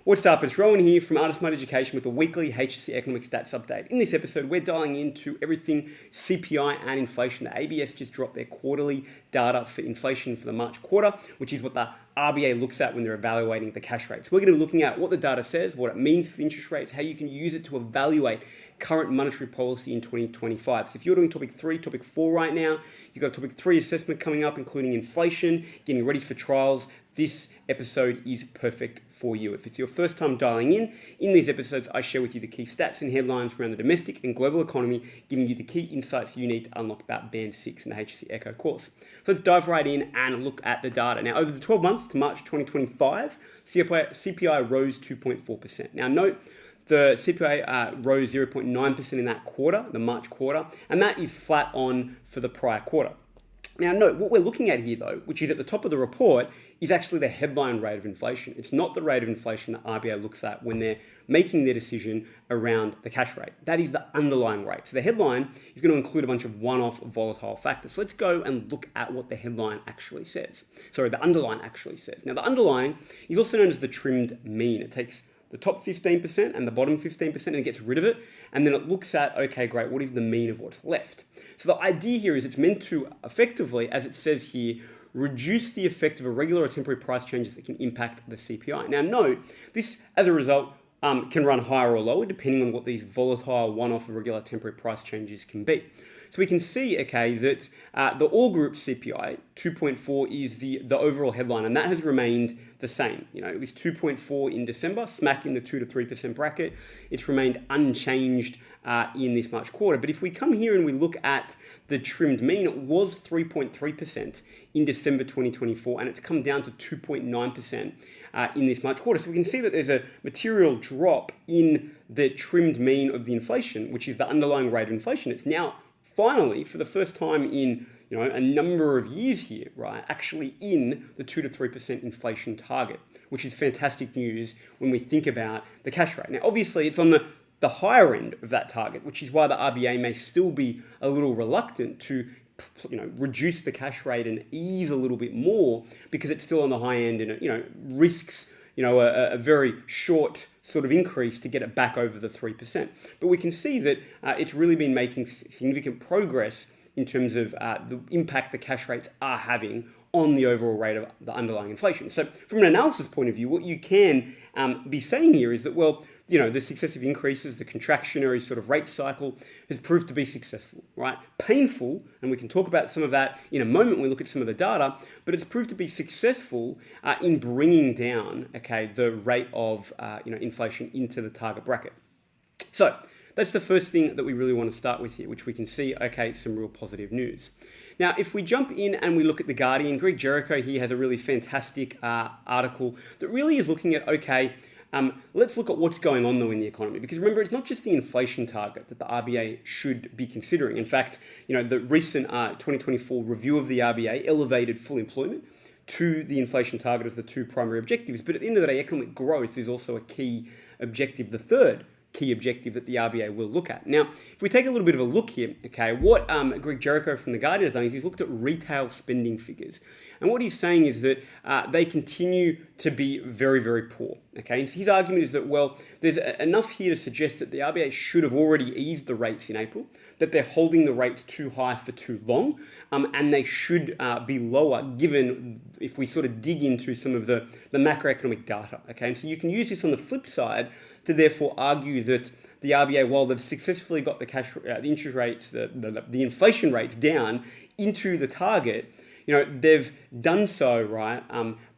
What's up? It's Rowan here from Artist Mind Education with a weekly HSC Economics stats update. In this episode, we're dialing into everything CPI and inflation. The ABS just dropped their quarterly data for inflation for the March quarter, which is what the RBA looks at when they're evaluating the cash rates. We're going to be looking at what the data says, what it means for interest rates, how you can use it to evaluate current monetary policy in 2025. So if you're doing topic 3, topic 4 right now, you've got topic 3 assessment coming up, including inflation, getting ready for trials. This episode is perfect for you. If it's your first time dialing in these episodes, I share with you the key stats and headlines around the domestic and global economy, giving you the key insights you need to unlock that Band 6 in the HSC Eco course. So let's dive right in and look at the data. Now, over the 12 months to March 2025, CPI rose 2.4%. Now, note, the CPI rose 0.9% in that quarter, the March quarter, and that is flat on for the prior quarter. Now, note, what we're looking at here, though, which is at the top of the report, is actually the headline rate of inflation. It's not the rate of inflation that RBA looks at when they're making their decision around the cash rate. That is the underlying rate. So the headline is going to include a bunch of one-off volatile factors. So let's go and look at what the headline actually says. Sorry, the underline actually says. Now, the underlying is also known as the trimmed mean. It takes the top 15% and the bottom 15% and it gets rid of it. And then it looks at, okay, great, what is the mean of what's left? So the idea here is it's meant to effectively, as it says here, reduce the effect of irregular or temporary price changes that can impact the CPI. Now note, this as a result can run higher or lower depending on what these volatile one-off irregular temporary price changes can be. So we can see, okay, that the all group CPI 2.4 is the overall headline, and that has remained the same. You know, it was 2.4 in December, smack in the 2 to 3% bracket. It's remained unchanged in this March quarter. But if we come here and we look at the trimmed mean, it was 3.3% in December 2024, and it's come down to 2.9% in this March quarter. So we can see that there's a material drop in the trimmed mean of the inflation, which is the underlying rate of inflation. It's now finally, for the first time in a number of years here, right, actually in the 2 to 3% inflation target, which is fantastic news when we think about the cash rate. Now, obviously, it's on the higher end of that target, which is why the RBA may still be a little reluctant to reduce the cash rate and ease a little bit more, because it's still on the high end and it risks a very short sort of increase to get it back over the 3%. But we can see that it's really been making significant progress in terms of the impact the cash rates are having on the overall rate of the underlying inflation. So from an analysis point of view, what you can be saying here is that, well, the successive increases, the contractionary sort of rate cycle has proved to be successful, right? Painful, and we can talk about some of that in a moment when we look at some of the data, but it's proved to be successful in bringing down, okay, the rate of, inflation into the target bracket. So that's the first thing that we really want to start with here, which we can see, okay, some real positive news. Now, if we jump in and we look at The Guardian, Greg Jericho here has a really fantastic article that really is looking at, okay, let's look at what's going on though in the economy, because remember, it's not just the inflation target that the RBA should be considering. In fact, the recent 2024 review of the RBA elevated full employment to the inflation target of the two primary objectives. But at the end of the day, economic growth is also a key objective, the third key objective that the RBA will look at. Now, if we take a little bit of a look here, okay, what Greg Jericho from The Guardian has done is he's looked at retail spending figures. And what he's saying is that they continue to be very, very poor. Okay, and so his argument is that, well, there's enough here to suggest that the RBA should have already eased the rates in April, that they're holding the rates too high for too long, and they should be lower given if we sort of dig into some of the macroeconomic data. Okay, and so you can use this on the flip side to therefore argue that the RBA, while they've successfully got the interest rates, the inflation rates down into the target, they've done so, right?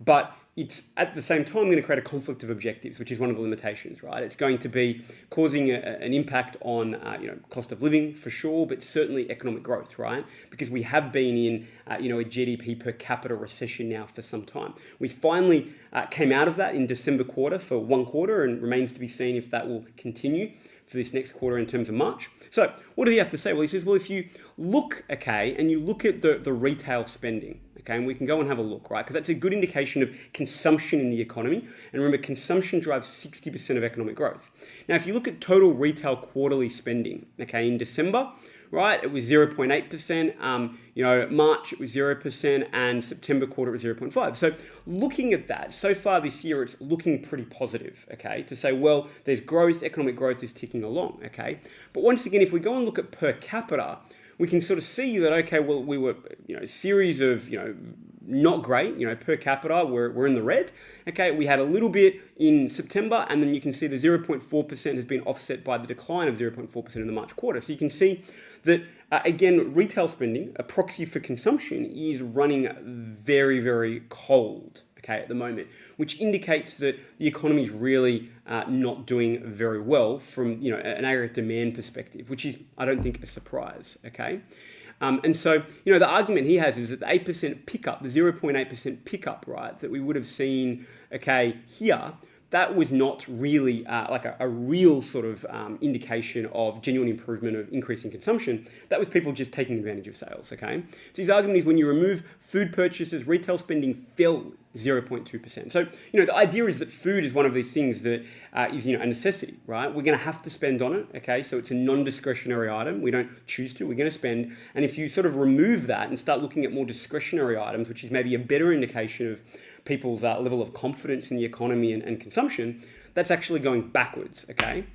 But it's at the same time going to create a conflict of objectives, which is one of the limitations, right? It's going to be causing an impact on, cost of living for sure, but certainly economic growth, right? Because we have been in, a GDP per capita recession now for some time. We finally came out of that in December quarter for one quarter, and remains to be seen if that will continue for this next quarter in terms of March. So what does he have to say? Well, he says, well, if you look, okay, and you look at the retail spending, okay? And we can go and have a look, right? Because that's a good indication of consumption in the economy. And remember, consumption drives 60% of economic growth. Now, if you look at total retail quarterly spending, okay, in December, right, it was 0.8%, March it was 0%, and September quarter it was 0.5%. So looking at that, so far this year, it's looking pretty positive, okay, to say, well, there's growth, economic growth is ticking along, okay? But once again, if we go and look at per capita, we can sort of see that, okay, well, we were, series of, not great, per capita, we're in the red, okay? We had a little bit in September, and then you can see the 0.4% has been offset by the decline of 0.4% in the March quarter. So you can see that, again, retail spending, a proxy for consumption, is running very, very cold, okay, at the moment, which indicates that the economy is really not doing very well from, an aggregate demand perspective, which is, I don't think, a surprise, okay? And so, the argument he has is that the 8% pickup, the 0.8% pickup, right, that we would have seen, okay, here, that was not really like a real sort of indication of genuine improvement of increasing consumption. That was people just taking advantage of sales, okay? So his argument is when you remove food purchases, retail spending fell 0.2%. So, the idea is that food is one of these things that is, a necessity, right? We're going to have to spend on it, okay? So it's a non-discretionary item. We don't choose to, we're going to spend. And if you sort of remove that and start looking at more discretionary items, which is maybe a better indication of people's level of confidence in the economy and consumption, that's actually going backwards, okay?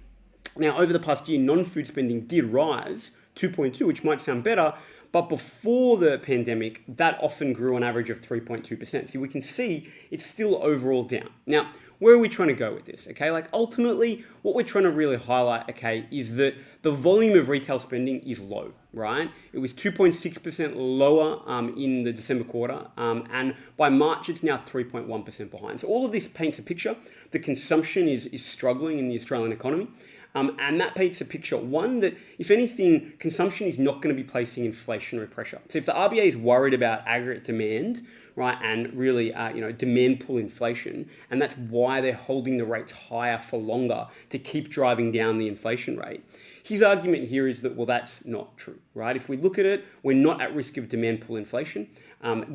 Now, over the past year, non-food spending did rise 2.2, which might sound better, but before the pandemic, that often grew on average of 3.2%. So we can see it's still overall down. Now, where are we trying to go with this, okay? Like ultimately, what we're trying to really highlight, okay, is that the volume of retail spending is low, right? It was 2.6% lower in the December quarter, and by March, it's now 3.1% behind. So all of this paints a picture. The consumption is struggling in the Australian economy. And that paints a picture, one, that if anything, consumption is not going to be placing inflationary pressure. So if the RBA is worried about aggregate demand, right, and really, demand pull inflation, and that's why they're holding the rates higher for longer to keep driving down the inflation rate. His argument here is that, well, that's not true, right? If we look at it, we're not at risk of demand pull inflation,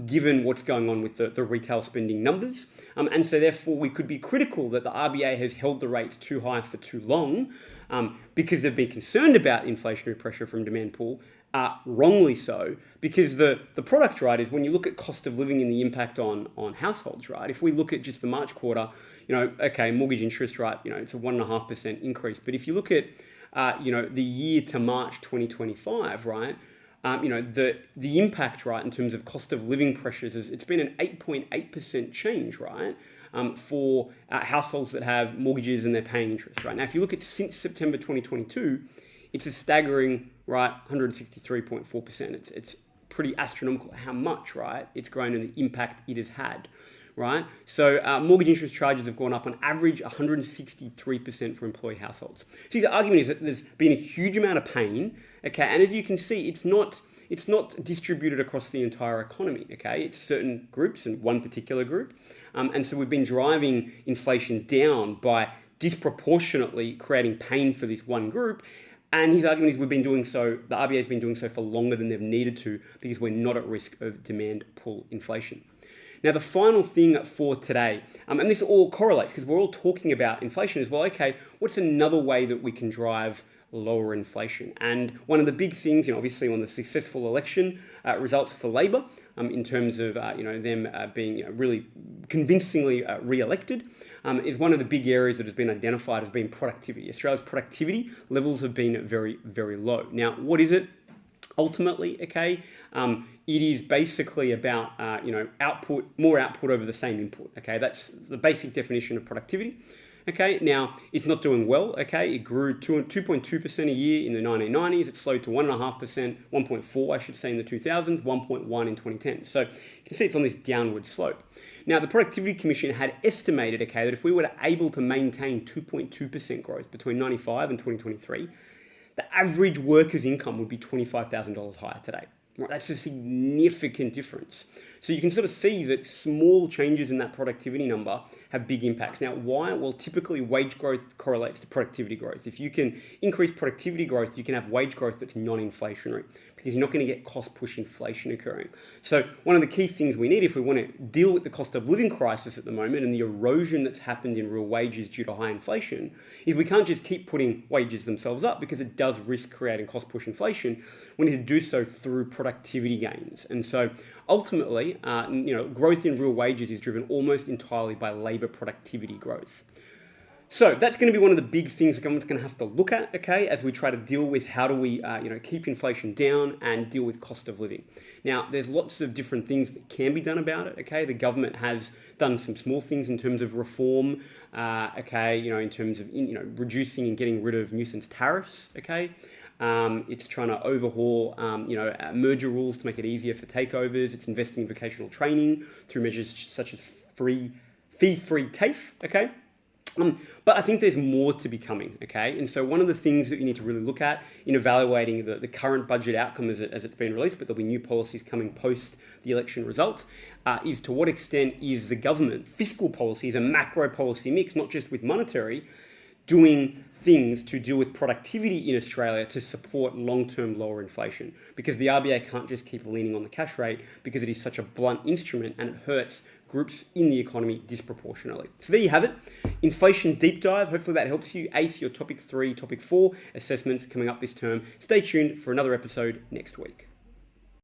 given what's going on with the retail spending numbers. And so therefore, we could be critical that the RBA has held the rates too high for too long because they've been concerned about inflationary pressure from demand pull, wrongly so, because the product, right, is when you look at cost of living and the impact on households, right? If we look at just the March quarter, okay, mortgage interest, right, it's a 1.5% increase. But if you look at the year to March 2025, right, the impact, right, in terms of cost of living pressures, it's been an 8.8% change, right, for households that have mortgages and they're paying interest, right? Now, if you look at since September 2022, it's a staggering, right, 163.4%. It's pretty astronomical how much, right, it's grown and the impact it has had. Right? So mortgage interest charges have gone up on average 163% for employee households. So his argument is that there's been a huge amount of pain, okay? And as you can see, it's not distributed across the entire economy, okay? It's certain groups and one particular group. And so we've been driving inflation down by disproportionately creating pain for this one group. And his argument is the RBA has been doing so for longer than they've needed to because we're not at risk of demand pull inflation. Now, the final thing for today, and this all correlates because we're all talking about inflation as well. Okay, what's another way that we can drive lower inflation? And one of the big things, obviously on the successful election results for Labor, in terms of them being really convincingly re-elected, is one of the big areas that has been identified as being productivity. Australia's productivity levels have been very, very low. Now, what is it? Ultimately, okay, it is basically about, more output over the same input, okay? That's the basic definition of productivity, okay? Now, it's not doing well, okay? It grew 2.2% a year in the 1990s. It slowed to 1.5%, 1.4, I should say, in the 2000s, 1.1 in 2010. So you can see it's on this downward slope. Now, the Productivity Commission had estimated, okay, that if we were able to maintain 2.2% growth between 95 and 2023, the average worker's income would be $25,000 higher today. Right, that's a significant difference. So you can sort of see that small changes in that productivity number have big impacts. Now, why? Well, typically wage growth correlates to productivity growth. If you can increase productivity growth, you can have wage growth that's non-inflationary because you're not going to get cost push inflation occurring. So one of the key things we need if we want to deal with the cost of living crisis at the moment and the erosion that's happened in real wages due to high inflation is we can't just keep putting wages themselves up because it does risk creating cost push inflation. We need to do so through productivity gains. And so ultimately, growth in real wages is driven almost entirely by labour productivity growth. So that's going to be one of the big things the government's going to have to look at, okay, as we try to deal with how do we, keep inflation down and deal with cost of living. Now, there's lots of different things that can be done about it, okay. The government has done some small things in terms of reform, in terms of, reducing and getting rid of nuisance tariffs, okay. It's trying to overhaul, merger rules to make it easier for takeovers. It's investing in vocational training through measures such as fee-free TAFE, okay. But I think there's more to be coming, okay? And so one of the things that you need to really look at in evaluating the current budget outcome as it's been released, but there'll be new policies coming post the election result, is to what extent is the government, fiscal policy, is a macro policy mix, not just with monetary, doing things to do with productivity in Australia to support long-term lower inflation. Because the RBA can't just keep leaning on the cash rate because it is such a blunt instrument and it hurts groups in the economy disproportionately. So there you have it. Inflation deep dive. Hopefully that helps you ace your topic 3, topic 4 assessments coming up this term. Stay tuned for another episode next week.